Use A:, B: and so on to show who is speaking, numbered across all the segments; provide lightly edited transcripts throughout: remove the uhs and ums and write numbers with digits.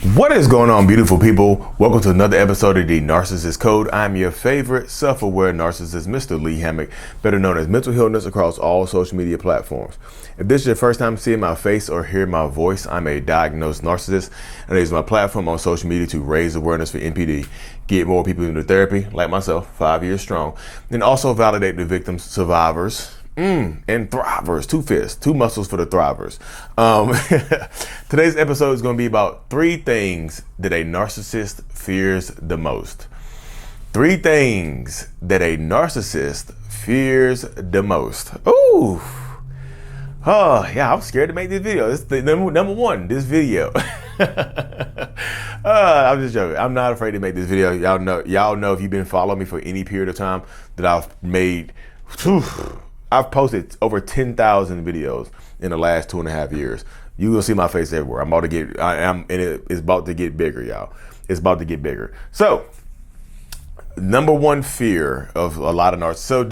A: What is going on, beautiful people? Welcome to another episode of the Narcissists Code. I'm your favorite self-aware narcissist, Mr. Lee Hammock, better known as Mental Healness across all social media platforms. If this is your first time seeing my face or hearing my voice, I'm a diagnosed narcissist, and I use my platform on social media to raise awareness for NPD, get more people into therapy, like myself, 5 years strong, and also validate the victims, survivors, and thrivers. Two muscles for the thrivers. Today's episode is going to be about 3 things that a narcissist fears the most. 3 things that a narcissist fears the most. Ooh. Oh, yeah, I'm scared to make this video. It's the number one, this video. I'm just joking. I'm not afraid to make this video. Y'all know if you've been following me for any period of time that I've posted over 10,000 videos in the last 2.5 years. You will see my face everywhere. It's about to get bigger, y'all. It's about to get bigger. So, number one fear of a lot of narcissists. So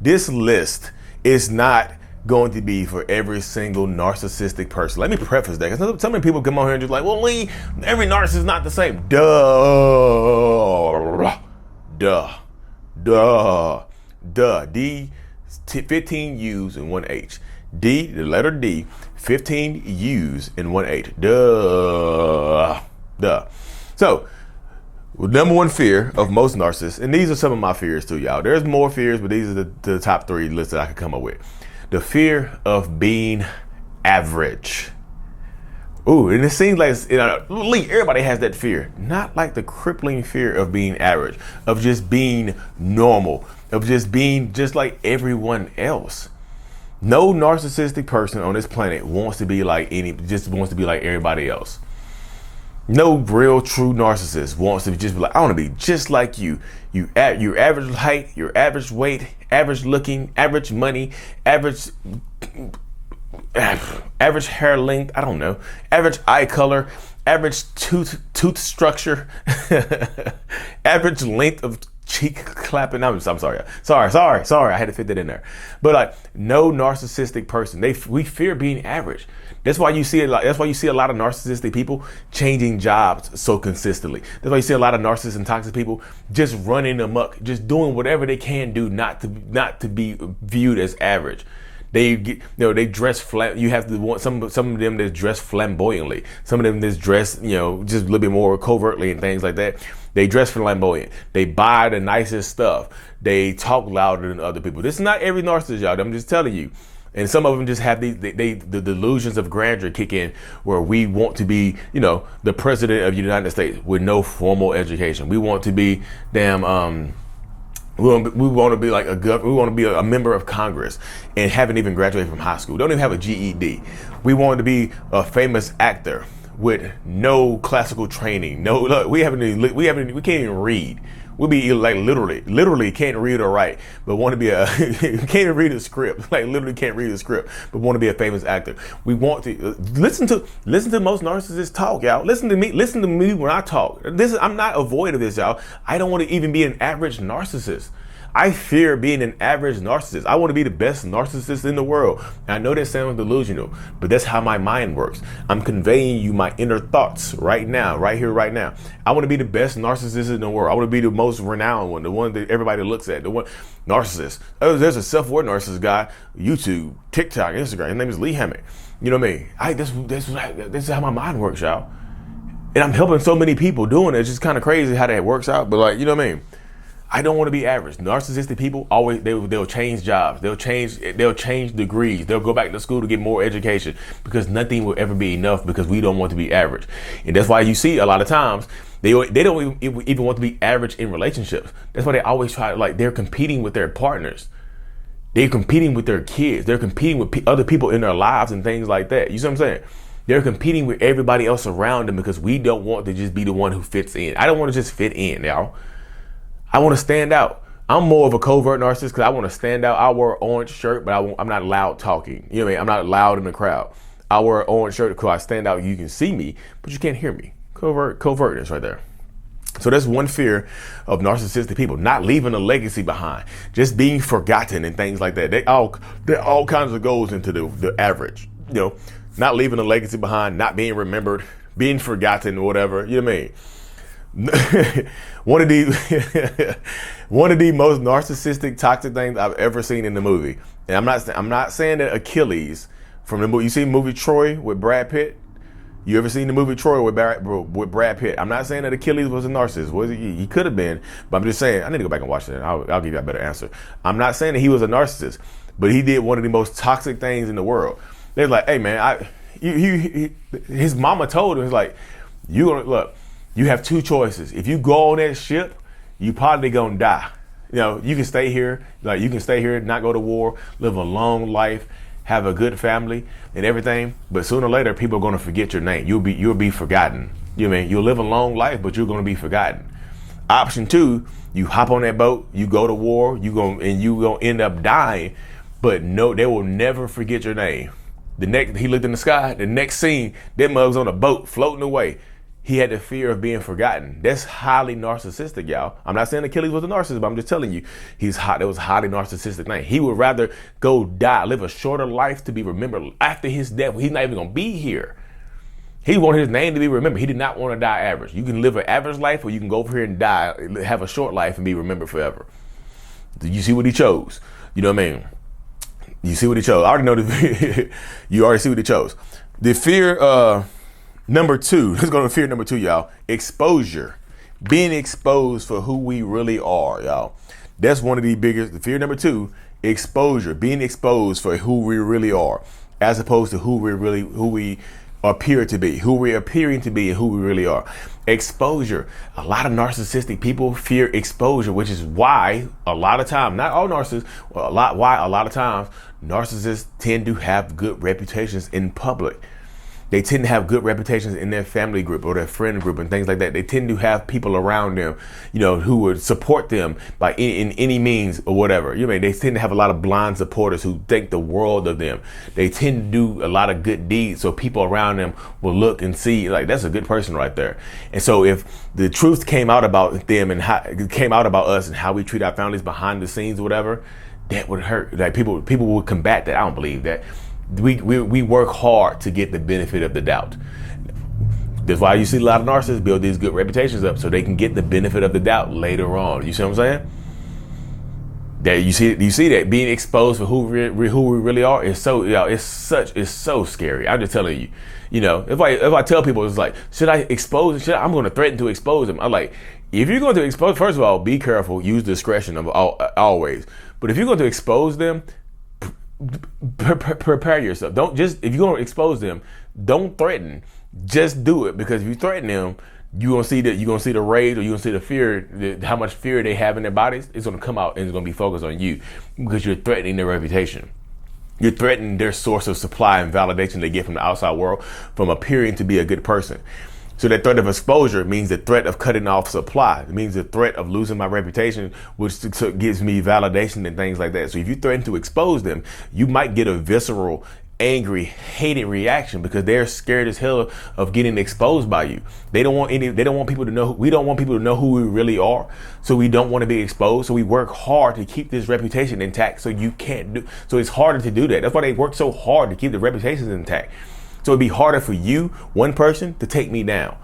A: this list is not going to be for every single narcissistic person. Let me preface that, because so many people come on here and just like, well, Lee, every narcissist is not the same. Duh. D, 15 U's and 1 H. D, the letter D, 15 U's and 1 H. Duh. So, number one fear of most narcissists, and these are some of my fears too, y'all. There's more fears, but these are the top 3 lists that I could come up with. The fear of being average. Ooh, and it seems like, everybody has that fear. Not like the crippling fear of being average, of just being normal, of just being just like everyone else. No narcissistic person on this planet wants to be like everybody else. No real true narcissist wants to just be like, I want to be just like you. Your average height, your average weight, average looking, average money, average hair length, I don't know, average eye color, average tooth structure, average length of cheek clapping. I'm sorry. I had to fit that in there. But like, no narcissistic person, we fear being average. That's why you see a lot of narcissistic people changing jobs so consistently. That's why you see a lot of narcissists and toxic people just running amok, just doing whatever they can do not to be viewed as average. They dress you have to want some of them that dress flamboyantly. Some of them that dress, just a little bit more covertly and things like that. They dress flamboyant. They buy the nicest stuff. They talk louder than other people. This is not every narcissist, y'all. I'm just telling you. And some of them just have the delusions of grandeur kick in, where we want to be, the president of the United States with no formal education. We want to be we want to be like we want to be a member of Congress and haven't even graduated from high school. Don't even have a GED. We want to be a famous actor with no classical training. No, look, we can't even read. We be like literally can't read or write, but want to be can't even read a script. Like literally can't read a script, but want to be a famous actor. We want to listen to most narcissists talk, y'all. Listen to me when I talk. I'm not avoiding this, y'all. I don't want to even be an average narcissist. I fear being an average narcissist. I want to be the best narcissist in the world. And I know that sounds delusional, but that's how my mind works. I'm conveying you my inner thoughts right now, right here, right now. I want to be the best narcissist in the world. I want to be the most renowned one, the one that everybody looks at, the one narcissist. Oh, there's a self-aware narcissist guy, YouTube, TikTok, Instagram. His name is Lee Hammock. You know what I mean? This is how my mind works, y'all. And I'm helping so many people doing it. It's just kind of crazy how that works out. But like, you know what I mean? I don't want to be average. Narcissistic people they'll change jobs. They'll change degrees. They'll go back to school to get more education, because nothing will ever be enough, because we don't want to be average. And that's why you see a lot of times they don't even want to be average in relationships. That's why they always try, like, they're competing with their partners. They're competing with their kids. They're competing with other people in their lives and things like that. You see what I'm saying? They're competing with everybody else around them, because we don't want to just be the one who fits in. I don't want to just fit in, y'all. I want to stand out. I'm more of a covert narcissist because I want to stand out. I wear an orange shirt, but I'm not loud talking. You know what I mean? I'm not loud in the crowd. I wear an orange shirt because I stand out. You can see me, but you can't hear me. Covertness right there. So that's one fear of narcissistic people, not leaving a legacy behind, just being forgotten and things like that. There all kinds of goes into the average, not leaving a legacy behind, not being remembered, being forgotten or whatever. You know what I mean? one of the most narcissistic, toxic things I've ever seen in the movie. And I'm not saying that Achilles from the movie. You seen the movie Troy with Brad Pitt? You ever seen the movie Troy with Brad Pitt? I'm not saying that Achilles was a narcissist. Was he could have been, but I'm just saying I need to go back and watch it. I'll give you a better answer. I'm not saying that he was a narcissist, but he did one of the most toxic things in the world. They're like, hey man, his mama told him, like, you have two choices. If you go on that ship, you probably gonna die. You know, you can stay here, not go to war, live a long life, have a good family and everything, but sooner or later people are going to forget your name. You'll be forgotten. You know what I mean? You'll live a long life, but you're going to be forgotten. Option 2, you hop on that boat, you go to war, you gonna end up dying, but no, they will never forget your name. He looked in the sky, the next scene, that mug's on a boat floating away. He had the fear of being forgotten. That's highly narcissistic, y'all. I'm not saying Achilles was a narcissist, but I'm just telling you, that was a highly narcissistic thing. He would rather go die, live a shorter life to be remembered after his death. He's not even gonna be here. He wanted his name to be remembered. He did not want to die average. You can live an average life, or you can go over here and die, have a short life and be remembered forever. You see what he chose? You know what I mean? You see what he chose. I already know you already see what he chose. The fear, number 2, let's go to fear number 2, y'all. Exposure. Being exposed for who we really are, y'all. That's one of the biggest. Fear number 2, exposure. Being exposed for who we really are, as opposed to who we appear to be, who we're appearing to be and who we really are. Exposure. A lot of narcissistic people fear exposure, which is why a lot of times, not all narcissists, a lot of times narcissists tend to have good reputations in public. They tend to have good reputations in their family group or their friend group and things like that. They tend to have people around them, who would support them in any means or whatever. They tend to have a lot of blind supporters who think the world of them. They tend to do a lot of good deeds, so people around them will look and see, like, that's a good person right there. And so if the truth came out about them and how it came out about us and how we treat our families behind the scenes or whatever, that would hurt. Like people would combat that. I don't believe that. We work hard to get the benefit of the doubt. That's why you see a lot of narcissists build these good reputations up so they can get the benefit of the doubt later on. You see what I'm saying? That you see that being exposed for who we really are is so it's so scary. I'm just telling you. If I tell people, it's like, should I expose? I'm going to threaten to expose them. I'm like, if you're going to expose, first of all, be careful. Use discretion always. But if you're going to expose them, prepare yourself. If you're going to expose them, don't threaten. Just do it, because if you threaten them, you're gonna see the rage, or you're gonna see the fear, how much fear they have in their bodies. It's gonna come out and it's gonna be focused on you, because you're threatening their reputation. You're threatening their source of supply and validation they get from the outside world from appearing to be a good person. So that threat of exposure means the threat of cutting off supply. It means the threat of losing my reputation, which gives me validation and things like that. So if you threaten to expose them, you might get a visceral, angry, hated reaction, because they're scared as hell of getting exposed by you. They don't want people to know. We don't want people to know who we really are. So we don't want to be exposed. So we work hard to keep this reputation intact. So it's harder to do that. That's why they work so hard to keep the reputations intact. So it'd be harder for you, one person, to take me down.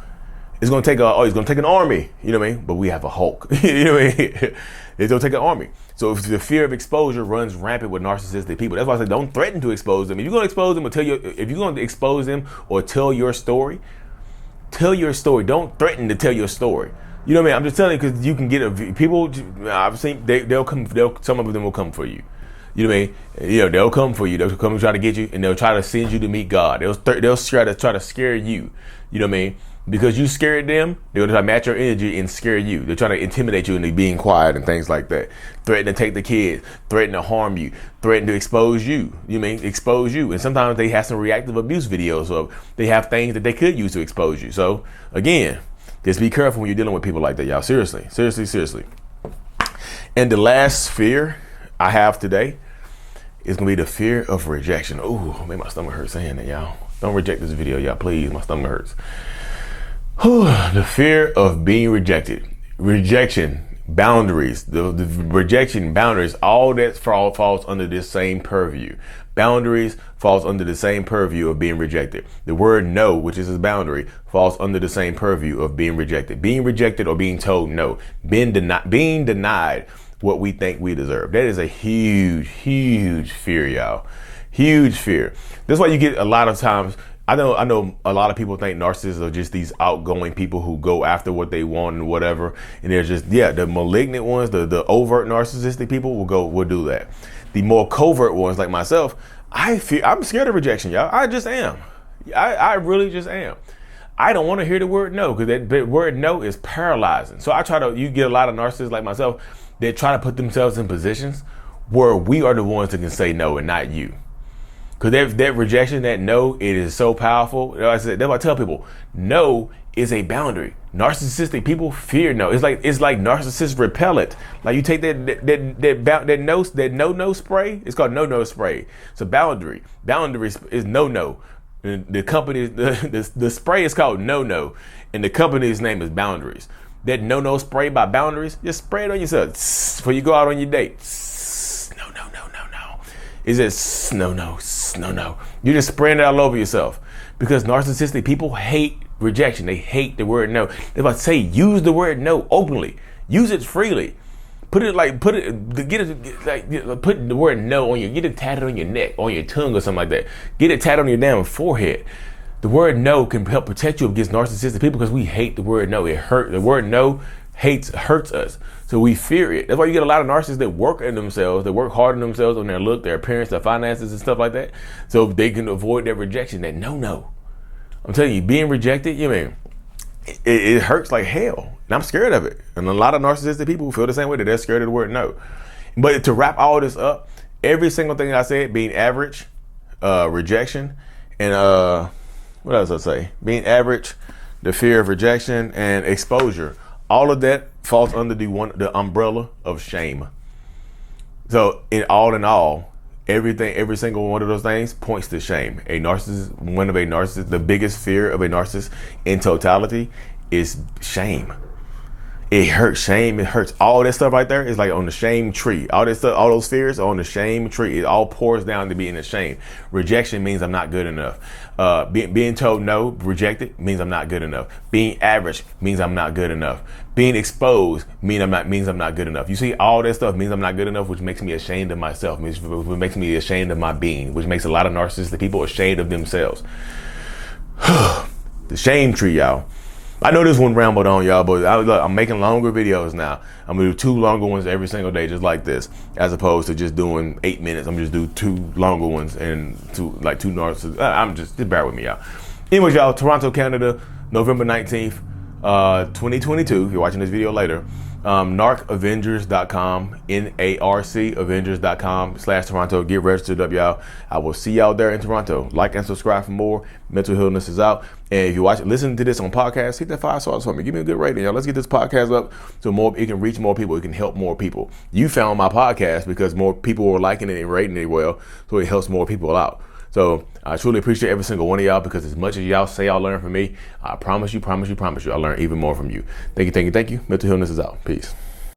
A: It's gonna take an army, you know what I mean? But we have a Hulk, you know what I mean? It's gonna take an army. So if the fear of exposure runs rampant with narcissistic people, that's why I say don't threaten to expose them. If you're gonna expose them if you're gonna expose them or tell your story. Don't threaten to tell your story. You know what I mean? I'm just telling you, because you can get people. I've seen they'll come. Some of them will come for you. You know what I mean? They'll come for you. They'll come and try to get you, and they'll try to send you to meet God. They'll try to scare you. You know what I mean? Because you scared them, they'll try to match your energy and scare you. They're trying to intimidate you into being quiet and things like that. Threaten to take the kids, threaten to harm you, threaten to expose you. You mean expose you? And sometimes they have some reactive abuse videos, so they have things that they could use to expose you. So again, just be careful when you're dealing with people like that, y'all. Seriously. And the last fear I have today is gonna be the fear of rejection. Ooh, man, my stomach hurts saying that, y'all. Don't reject this video, y'all, please. My stomach hurts. The fear of being rejected. Rejection, boundaries, the rejection, boundaries, all that falls under this same purview. Boundaries falls under the same purview of being rejected. The word no, which is a boundary, falls under the same purview of being rejected. Being rejected or being told no. Being denied what we think we deserve. That is a huge, huge fear, y'all. Huge fear. That's why you get a lot of times, I know a lot of people think narcissists are just these outgoing people who go after what they want and whatever. And they're just, the malignant ones, the overt narcissistic people will do that. The more covert ones like myself, I'm scared of rejection, y'all. I just am. I really just am. I don't want to hear the word no, because that word no is paralyzing. So you get a lot of narcissists like myself that try to put themselves in positions where we are the ones that can say no and not you. Because that rejection, that no, it is so powerful. That's why I tell people, no is a boundary. Narcissistic people fear no. It's like narcissist repellent. Like you take that no spray. It's called no spray. It's a boundary. Boundary is no. And the company, the spray is called no, and the company's name is Boundaries. That no spray by Boundaries, just spray it on yourself before you go out on your date. No. It's just no. You're just spraying it all over yourself, because narcissistic people hate rejection. They hate the word no. If I say use the word no openly, use it freely. Put the word no on get it tatted on your neck, on your tongue or something like that. Get it tatted on your damn forehead. The word no can help protect you against narcissistic people, because we hate the word no. The word no hurts us. So we fear it. That's why you get a lot of narcissists that work on themselves, that work hard on themselves, on their look, their appearance, their finances and stuff like that. So they can avoid that rejection, that no. I'm telling you, being rejected, it hurts like hell. And I'm scared of it. And a lot of narcissistic people feel the same way, that they're scared of the word no. But to wrap all this up, every single thing I said, being average, rejection, and what else I say? Being average, the fear of rejection, and exposure. All of that falls under the umbrella of shame. So in all, every single one of those things points to shame. The biggest fear of a narcissist in totality is shame. It hurts. Shame, it hurts. All that stuff right there is like on the shame tree. All that stuff, all those fears are on the shame tree. It all pours down to being a shame. Rejection means I'm not good enough. Being told no, rejected, means I'm not good enough. Being average means I'm not good enough. Being exposed means I'm not good enough. You see, all that stuff means I'm not good enough, which makes me ashamed of myself, which makes me ashamed of my being, which makes a lot of narcissistic people ashamed of themselves. The shame tree, y'all. I know this one rambled on, y'all, but I'm making longer videos now. I'm gonna do 2 longer ones every single day, just like this, as opposed to just doing 8 minutes. I'm just do 2 longer ones and 2 narcissists. I'm just bear with me, y'all. Anyways, y'all, Toronto, Canada, November 19th, 2022. If you're watching this video later, narcavengers.com, NARC Avengers.com/Toronto. Get registered up, y'all. I will see y'all there in Toronto. Like and subscribe for more. Mental Healness is out. And if you listen to this on podcast, hit that 5 stars for me. Give me a good rating, y'all. Let's get this podcast up so it can reach more people. It can help more people. You found my podcast because more people were liking it and rating it well, so it helps more people out. So I truly appreciate every single one of y'all, because as much as y'all say y'all learn from me, I promise you, I learn even more from you. Thank you. Mental Healness is out. Peace.